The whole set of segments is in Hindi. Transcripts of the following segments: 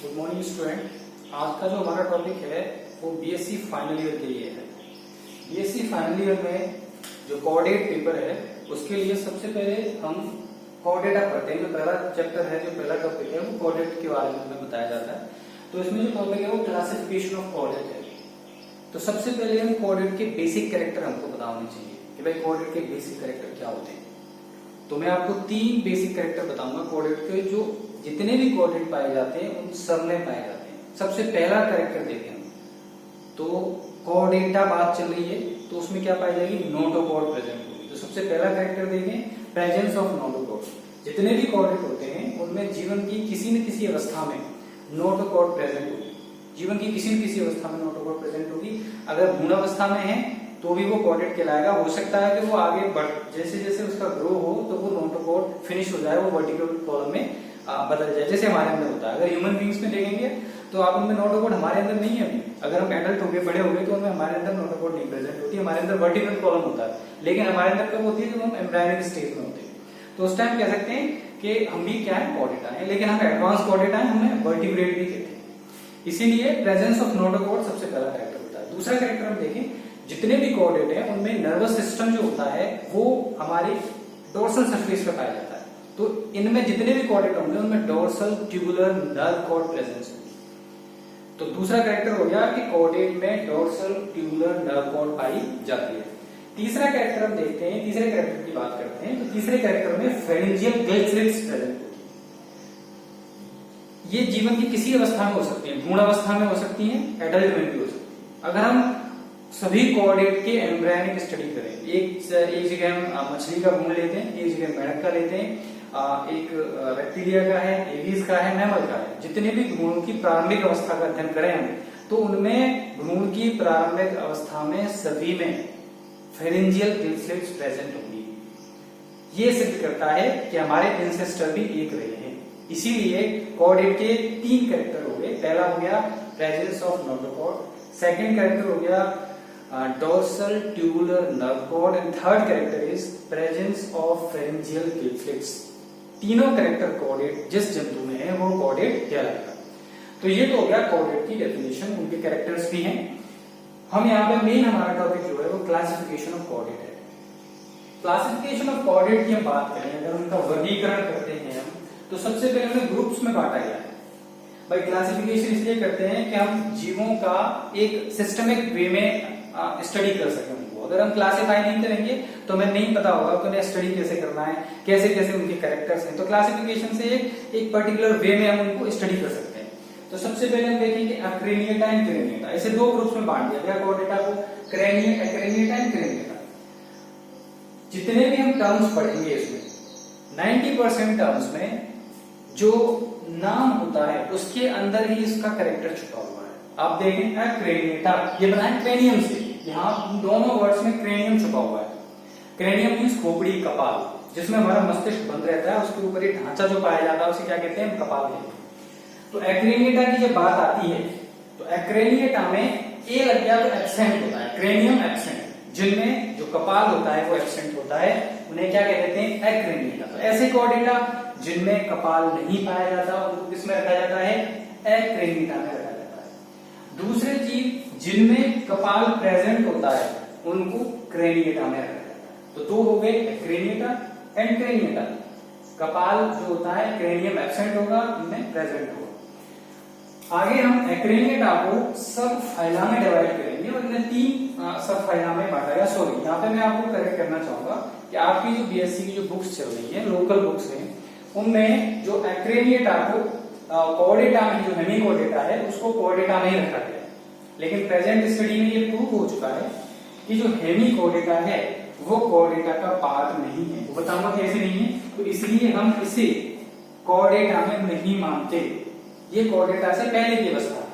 Good morning student. आज का जो हमारा टॉपिक है वो बीएससी फाइनल ईयर के लिए है। बीएससी फाइनल ईयर में जो कोऑर्डिनेट पेपर है उसके लिए सबसे पहले हम कोऑर्डिनेट पढ़ते हैं। जो पहला चैप्टर है, जो पहला टॉपिक है वो कोऑर्डिनेट के बारे में हमें बताया जाता है। तो इसमें जो टॉपिक है वो क्लासिफिकेशन ऑफ कोऑर्डिनेट है। तो सबसे पहले हम कोऑर्डिनेट के बेसिक कैरेक्टर हमको पता होने चाहिए कि भाई कोऑर्डिनेट के बेसिक कैरेक्टर क्या होते हैं। तो मैं आपको 3 बेसिक कैरेक्टर बताऊंगा कोऑर्डिनेट के, जो जितने भी कोऑर्डिनेट पाए जाते हैं उन सब में पाए जाते हैं। सबसे पहला कैरेक्टर देखें हम, तो कोऑर्डिनेटा बात चल रही है तो उसमें क्या पाई जाएगी, नोटोकॉर्ड प्रेजेंट होगी। तो सबसे पहला कैरेक्टर देखें, प्रेजेंस ऑफ नोटोकॉर्ड। जितने भी कोऑर्डिनेट होते हैं उनमें जीवन की किसी न किसी अवस्था में नोटोकॉर्ड प्रेजेंट होगी। जीवन की किसी न किसी अवस्था में नोटोकॉर्ड प्रेजेंट होगी। अगर भ्रूण अवस्था में है तो भी वो कोऑर्डिनेट कहलाएगा। हो सकता है कि वो आगे बढ़, जैसे जैसे उसका ग्रो हो तो वो नोटोकॉर्ड फिनिश हो जाए, वो वर्टिकल कॉलम में बदल जाए, जैसे हमारे अंदर होता है। अगर ह्यूमन बींग्स में देखेंगे तो आप उनमें नोटोकॉर्ड हमारे अंदर नहीं है अभी। अगर हम एडल्ट हो गए, बड़े हो गए, तो उनमें हमारे अंदर नोटोकॉर्ड नहीं प्रेजेंट होती, हमारे अंदर वर्टिकल कॉलम होता है। लेकिन हमारे अंदर कब होती है, जब हम एम्ब्रायनिक स्टेज में होते हैं। तो उस टाइम कह सकते हैं कि हम भी क्या है, कोऑर्डिनेटा है। लेकिन हम एडवांस कोऑर्डिनेटा है, हमें वर्टिब्रेट भी कहते हैं। इसीलिए प्रेजेंस ऑफ नोटोकॉर्ड सबसे पहला कैरेक्टर होता है। दूसरा कैरेक्टर हम देखें, जितने भी कोऑर्डिनेट है उनमें नर्वस सिस्टम जो होता है वो हमारी डोर्सल सरफेस पे पाया जाता है। तो इनमें जितने भी कोऑर्डिनेट होंगे उनमें dorsal tubular nerve cord presence होगी। तो दूसरा कैरेक्टर हो गया कि कोऑर्डिनेट में डोर्सल ट्यूबुलर नर्व कॉर्ड पाई जाती है। तीसरा कैरेक्टर हम देखते हैं, तीसरे कैरेक्टर की बात करते हैं। तो तीसरे कैरेक्टर में फेरेंजियल गिल्स प्रेजेंट होगी। ये जीवन की किसी अवस्था में हो सकती है, भ्रूण अवस्था में हो सकती है, एडल्ट में भी हो सकती है। अगर हम सभी कोऑर्डिनेट के एम्ब्रायनिक स्टडी करें, एक जगह हम मछली का भ्रूण लेते हैं, एक जगह मेंढक का लेते हैं, एक बैक्टीरिया का है, एविस का है, मैमल का है। जितने भी भ्रूण की प्रारंभिक अवस्था का अध्ययन करें हम, तो उनमें भ्रूण की प्रारंभिक अवस्था में सभी में फेरेंजियल गिल्स प्रेजेंट होंगी। ये सिद्ध करता है कि हमारे एंसेस्टर भी एक रहे हैं। इसीलिए कोऑर्डिनेट के 3 कैरेक्टर हो गए। पहला हो गया presence of notochord, second character हो गया dorsal tubular nerve cord, and third character is presence of pharyngeal gills. तीनों कैरेक्टर कोऑर्डिनेट जिस जंतु में है वो कोऑर्डिनेट कहलाएगा। तो ये तो हो गया कोऑर्डिनेट की डेफिनेशन, उनके कैरेक्टर्स भी हैं। हम यहाँ पे मेन हमारा टॉपिक जो है वो क्लासिफिकेशन ऑफ कोऑर्डिनेट है। क्लासिफिकेशन ऑफ कोऑर्डिनेट की हम बात करें, अगर उनका वर्गीकरण करते हैं हम, तो सबसे पहले उन्हें ग्रुप्स में बांटा गया है। भाई क्लासिफिकेशन इसलिए करते हैं कि हम जीवों का एक सिस्टमिक वे में स्टडी कर सकें उनको। अगर हम क्लासिफाई नहीं करेंगे तो हमें नहीं पता होगा कि उन्हें स्टडी कैसे करना है, कैसे कैसे उनके कैरेक्टर्स हैं। तो क्लासिफिकेशन से एक पर्टिकुलर वे में हम उनको स्टडी कर सकते हैं। तो सबसे पहले हम देखेंगे अक्रेनिएटा एंड क्रेनिएटा। ऐसे 2 ग्रुप्स में बांट दिया गया कोऑर्डिनेटा को, अक्रेनिएटा एंड क्रेनिएटा। जितने भी हम टर्म्स पढ़ेंगे इसमें 90% टर्म्स में जो नाम होता है उसके अंदर ही इसका कैरेक्टर छुपा हुआ है। आप देखें क्रेनिएटा, ये बना है क्रेनियम से। यहाँ दोनों वर्ड्स में क्रेनियम छुपा हुआ है। क्रेनियम मीन्स खोपड़ी, कपाल, जिसमें हमारा मस्तिष्क बंद रहता है। उसके ऊपर एक ढांचा जो पाया जाता है उसे क्या कहते हैं, कपाल कहते हैं। तो एक्रेनिएटा की जब बात आती है तो एक्रेनिएटा में ए लग गया तो एब्सेंट होता है, क्रेनियम एब्सेंट। जिनमें जो कपाल होता है वो एब्सेंट होता है, उन्हें क्या कहते हैं, एक्रेनिएटा। तो ऐसे कोऑर्डिनेटा जिनमें कपाल नहीं पाया जाता उनको किसमें रखा जाता है, एक्रेनिएटा में रखा जाता है। दूसरी चीज, जिनमें कपाल प्रेजेंट होता है उनको क्रेनिएटा में रखा जाता है। तो 2 हो गए, एक्रेनिएटा एंड क्रेनिएटा। कपाल जो होता है क्रेनियम एब्सेंट होगा, इनमें प्रेजेंट होगा। आगे हम एक्रेनिएटा को सब फाइला में डिवाइड करेंगे और इन्हें 3 सब फाइला में बांटा गया। सॉरी, यहाँ पे मैं आपको करेक्ट करना चाहूंगा कि आपकी जो बीएससी की जो बुक्स चल रही है, लोकल बुक्स हैं, उनमें जो एक्रेनिएटा को कोऑर्डिनेटा में, जो हेमीकोऑर्डिनेटा है उसको कोऑर्डिनेटा में ही रखा गया है। लेकिन प्रेजेंट स्टडी में ये प्रूव हो चुका है कि जो हेमीकोऑर्डिनेटा है वो कोऑर्डिनेटा का पार्ट नहीं है। वो बताऊंगा कैसे नहीं है। तो इसलिए हम इसे कोऑर्डिनेटा में नहीं मानते। ये कोऑर्डिनेटा से पहले की अवस्था है।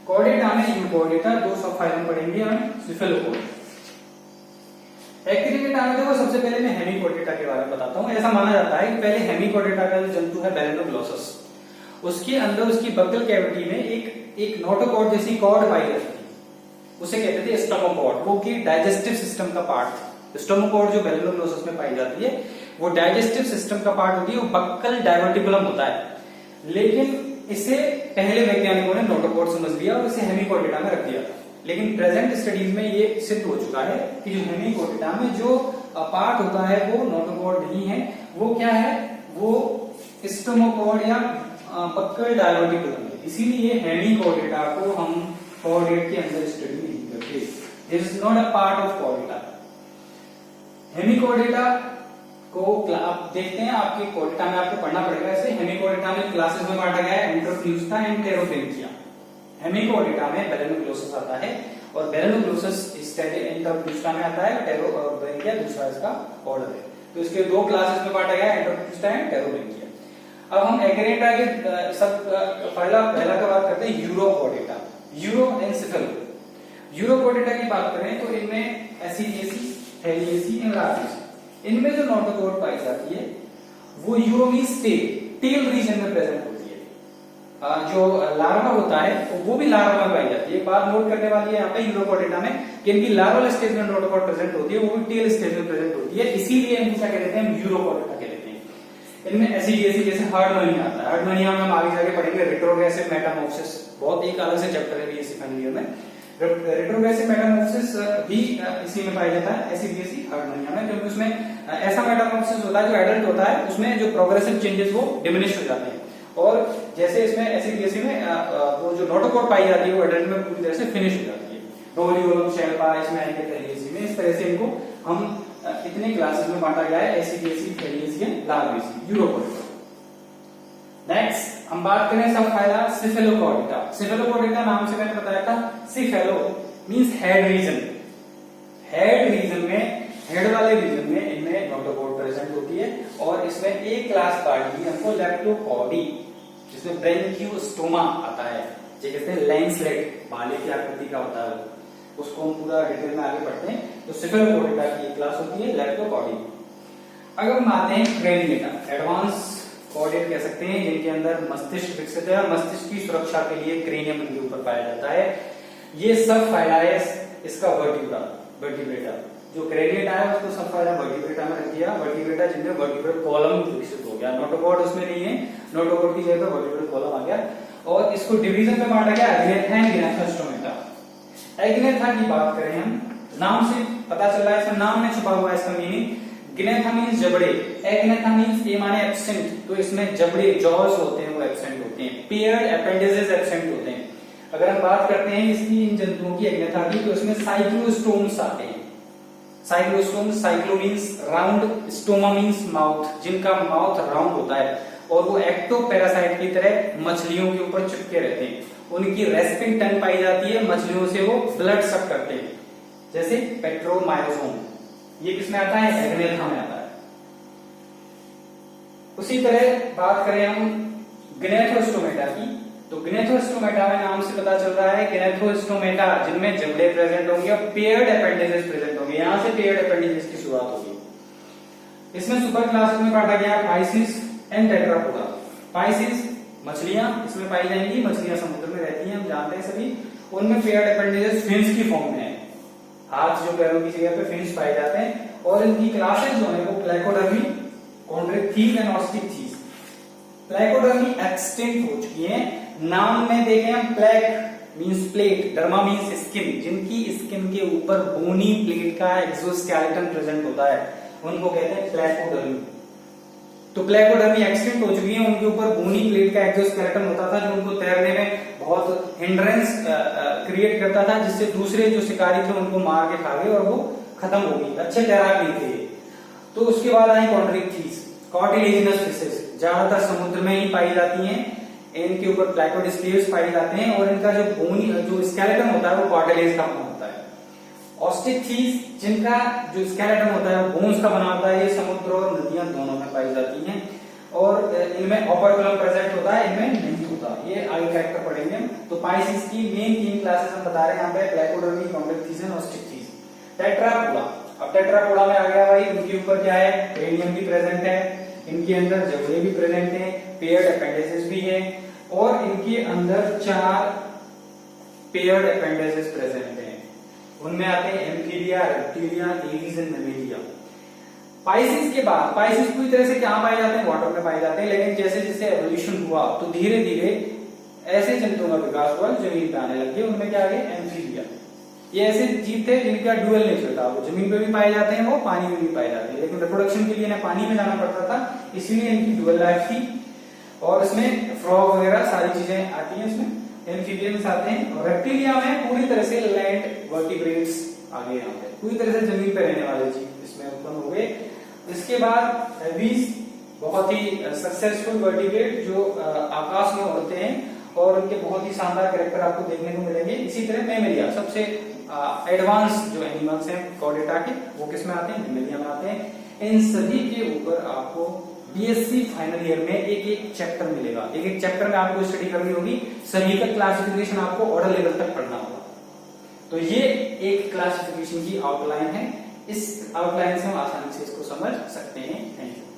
कोऑर्डिनेटा में यूकोऑर्डिनेटा 2 सब फाइल पढ़ेंगे हम, सिफेलोपोड। एक्रेनिएटा में देखो, सबसे पहले मैं हेमीकोऑर्डिनेटा के बारे में बताता हूँ। ऐसा माना जाता है कि पहले हेमीकोऑर्डिनेटा का जो जंतु है बैलेनोग्लोसस, उसके अंदर उसकी बक्कल कैविटी में एक नोटोकॉर्ड जैसी कॉर्ड पाई जाती थी, उसे कहते थे स्टोमोकॉर्ड। वो की डाइजेस्टिव सिस्टम का पार्ट था। स्टोमोकॉर्ड जो बैलेनोग्लोसस में पाई जाती है वो डाइजेस्टिव सिस्टम का पार्ट होती है, वो बक्कल डाइवर्टिकुलम होता है। लेकिन इसे पहले वैज्ञानिकों ने नोटोकॉड समझ लिया और इसे हेमिकोडेटा में रख दिया था। लेकिन प्रेजेंट स्टडीज में ये सिद्ध हो चुका है कि जो हेमिकोडेटा में जो पार्ट होता है वो नोटोकॉड नहीं है, वो क्या है, वो स्टोमोकॉड या पक्कल डायलोटिक है। इसीलिए हेमिकोडेटा को हम कॉर्डेट के अंदर स्टडी नहीं करते। This is not a part of Chordata. Hemichordata को आप देखते हैं आपके कोडेटा में आपको पढ़ना पड़ेगा। ऐसे हेमिकोडेटा में क्लासेस में बांटा गया है, एंट्रोफ्यूस्टा एंड टेरोफेरेंचिया। हेमिकोडेटा में बेलेनोग्लोसस आता है और बेलेनोग्लोसस एंट्रोफ्यूस्टा में आता है, टेरोफेरेंचिया दूसरा इसका ऑर्डर है। तो इसके दो क्लासेस में बांटा गया है, एंट्रोफ्यूस्टा एंड टेरोफेरेंचिया। अब हम एकेरेटा के सब पहला का बात करते हैं यूरोकोडेटा, यूरोएंसेफेलो। यूरोकोडेटा की बात करें तो इनमें एसिडिएसी, हेलिएसी एंड लार्जेसी, इनमें जो नोटोकॉड पाई जाती है वो यूरोमीस टेल रीजन में प्रेजेंट होती है। जो लार्वा होता है वो भी लार्वा में पाई जाती है। एक बात नोट करने वाली है यहाँ पे यूरोकोडेटा में कि इनकी लार्वल स्टेज में नोटोकॉड प्रेजेंट होती है, वो भी टेल स्टेज में प्रेजेंट होती है, इसीलिए इनको क्या कहते हैं, यूरोकोडेटा कहते हैं। इनमें एसिडिएसी जैसे हार्डमोनिया आता है, हार्डमोनिया में हम आगे जाके पढ़ेंगे। रेट्रोग्रेसिव मेटामॉर्फोसिस बहुत एक अलग से चैप्टर है बीएससी फाइनल ईयर में। रेट्रोग्रेसिव मेटामॉर्फोसिस भी इसी में पाया जाता है, एसिडिएसी हार्डमोनिया में, क्योंकि उसमें ऐसा मेटामॉर्फोसिस होता है जो एडल्ट होता है, उसमें जो प्रोग्रेसिव चेंजेस वो डिमिनिश हो जाते हैं। और जैसे इसमें एसिडिएसी में वो जो नोटोकॉड पाई जाती है वो एडल्ट में पूरी तरह से फिनिश हो जाती है। रोलियोलम शेल्पा इसमें आएंगे थैलिएसी में। इस तरह से इनको हम इतने क्लासेस में बांटा गया है, एसिडिएसी, थैलिएसी एंड लार्वेसी, यूरोकोडेटा। नेक्स्ट हम बात करें सब फायदा सिफेलोकोडेटा। सिफेलोकोडेटा नाम से मैंने बताया था, cephalo means head region. Head region में, हेड वाले रीजन में इनमें नोटोकॉड प्रेजेंट होती है। और इसमें एक क्लास पार्ट हमको लेप्टोकॉडी, जिसमें ब्रेनकियोस्टोमा आता है, जो कहते हैं लैंसलेट, भाले की आकृति का होता है, उसको हम पूरा डिटेल में आगे पढ़ते हैं। तो सिफेलोकोडेटा की एक क्लास होती है लेप्टोकॉडी। अगर हम आते हैं क्रेनिएटा, एडवांस कॉर्डेट कह सकते हैं, जिनके अंदर मस्तिष्क विकसित है और मस्तिष्क की सुरक्षा के लिए क्रेनियम इनके ऊपर पाया जाता है। ये सब फाइलाइस इसका वर्टिब्रेटा, जो क्रेनिएटा है उसको सब फाइला वर्टिब्रेटा में रख दिया। वर्टिब्रेटा जिनमें वर्टिब्रल कॉलम विकसित हो गया, नोटोकॉड उसमें नहीं है, नोटोकॉड की जगह वर्टिब्रल कॉलम आ गया। और इसको डिवीजन में बांटा गया, एग्नेथा एंड गिनेथोस्टोमेटा। एग्नेथा की बात करें हम, नाम से पता चल रहा है, इसमें नाम में छुपा हुआ है इसका मीनिंग। गिनेथा मींस जबड़े, एग्नेथा मींस ए माने एब्सेंट, तो इसमें जबड़े जॉज होते हैं वो एब्सेंट होते हैं, पेयर्ड एपेंडिसेस एब्सेंट होते हैं। अगर हम बात करते हैं इसकी, इन जंतुओं की, एग्नेथा की, तो इसमें साइक्लोस्टोम्स आते हैं। Cyclostomes, cyclo means round, stoma means mouth, जिनका माउथ राउंड होता है और वो एक्टोपैरासाइट की तरह मछलियों के ऊपर चिपके रहते हैं। उनकी रेस्पिंग टंग पाई जाती है, मछलियों से वो ब्लड सक करते हैं, जैसे पेट्रोमायोसोम। ये किसमें आता है, एग्नेथा में आता है। उसी तरह बात करें हम गिनेथोस्टोमेटा की, तो गिनेथोस्टोमेटा में नाम से पता चल रहा है, गिनेथोस्टोमेटा जिनमें जबड़े प्रेजेंट होंगे और पेयर्ड एपेंडिसेस प्रेजेंट होंगे। यहां से पेयर्ड एपेंडिसेस की शुरुआत होगी। इसमें सुपर क्लासेस में बांटा गया पाइसिस एंड टेट्रापोडा। पाइसिस मछलियां इसमें पाई जाएंगी, मछलियां समुद्र में रहती हैं, हम जानते हैं सभी। उनमें पेयर्ड एपेंडिसेस फिन्स की फॉर्म में है, हाथ जो पैरों की जगह पे फिन्स पाए जाते हैं। और इनकी क्लासेस जो है वो प्लेकोडर्मी, कॉन्ड्रिक्थीज एंड ऑस्टिकथीज। प्लेकोडर्मी एक्सटिंक्ट हो चुकी है। नाम में देखें हम, plaque means plate, derma means skin, जिनकी स्किन के ऊपर बोनी प्लेट का एक्सोस्केलेटन प्रेजेंट होता है, उनको कहते हैं प्लेकोडर्मी। तो प्लेकोडर्मी एक्सटिंक्ट हो चुकी है, उनके ऊपर बोनी प्लेट का एक्सोस्केलेटन होता था, जो उनको तैरने में बहुत हिंड्रेंस क्रिएट करता था, जिससे दूसरे जो शिकारी थे उनको मार के खा गए और वो खत्म हो गई, अच्छे तैराक नहीं थे। तो उसके बाद आई कॉन्ड्रिक्थीज, कार्टिलेजिनस फिशेस, ज्यादातर समुद्र में ही पाई जाती हैं। इनके ऊपर प्लाकोडिस्क्लेव्स पाए जाते हैं और इनका जो बोनी जो स्केलेटन होता है वो कार्टिलेज का बना होता है। ऑस्टिकथीज, जिनका जो स्केलेटन होता है वो बोन्स का बना होता है, ये समुद्र और नदियां दोनों में पाई जाती हैं। और इनमें ऑपर्कुलम प्रेजेंट होता है, इनमें नहीं होता। ये आगे कैरेक्टर पढ़ेंगे हम। तो पाइसिस की मेन 3 क्लासेस हम बता रहे हैं यहाँ पे, प्लेकोडर्मी, कॉन्ड्रिक्थीज एंड ऑस्टिकथीज। टेट्रापोडा, अब टेट्रापोडा में आ गया भाई, इनके ऊपर क्या है, क्रेनियम भी प्रेजेंट है, इनके अंदर जबड़े भी प्रेजेंट है, पेयर्ड एपेंडिसेस भी है, और इनके अंदर 4 पेयर्ड एपेंडिसेस प्रेजेंट है। उनमें आते हैं amphibia, reptilia, Aves and Mammalia. Pisces के बाद, पाइसिस पूरी तरह से कहां पाए जाते हैं, वाटर में पाए जाते हैं, लेकिन जैसे जैसे एवोल्यूशन हुआ तो धीरे धीरे ऐसे जंतुओं का विकास हुआ जमीन पे आने लगे, उनमें क्या आ गए एम्फीबिया। ये ऐसे जीव थे जिनका डुअल नेचर था, वो जमीन पे भी पाए जाते हैं, वो पानी में भी पाए जाते हैं, लेकिन रिप्रोडक्शन के लिए इन्हें पानी में जाना पड़ता था, इसीलिए इनकी डुअल लाइफ थी। और इसमें फ्रॉग वगैरह सारी चीजें आती हैं, इसमें एम्फीबियंस आते हैं। और रेप्टिलिया में पूरी तरह से लैंड वर्टिब्रेट्स आ गए, यहाँ पे पूरी तरह से जमीन पे रहने वाले जीव इसमें उत्पन्न हो गए। इसके बाद एबीज, बहुत ही सक्सेसफुल वर्टिब्रेट जो आकाश में उड़ते हैं और उनके बहुत ही शानदार कैरेक्टर आपको देखने को मिलेंगे। इसी तरह मेमेलिया, सबसे एडवांस जो एनिमल्स हैं कॉर्डेटा के, वो किसमें आते हैं, मेमेलिया में आते हैं। इन सभी के ऊपर आपको बीएससी फाइनल ईयर में एक एक चैप्टर मिलेगा, एक एक चैप्टर में आपको स्टडी करनी होगी, सभी का क्लासिफिकेशन आपको ऑर्डर लेवल तक पढ़ना होगा। तो ये एक क्लासिफिकेशन की आउटलाइन है, इस आउटलाइन से हम आसानी से इसको समझ सकते हैं। Thank you.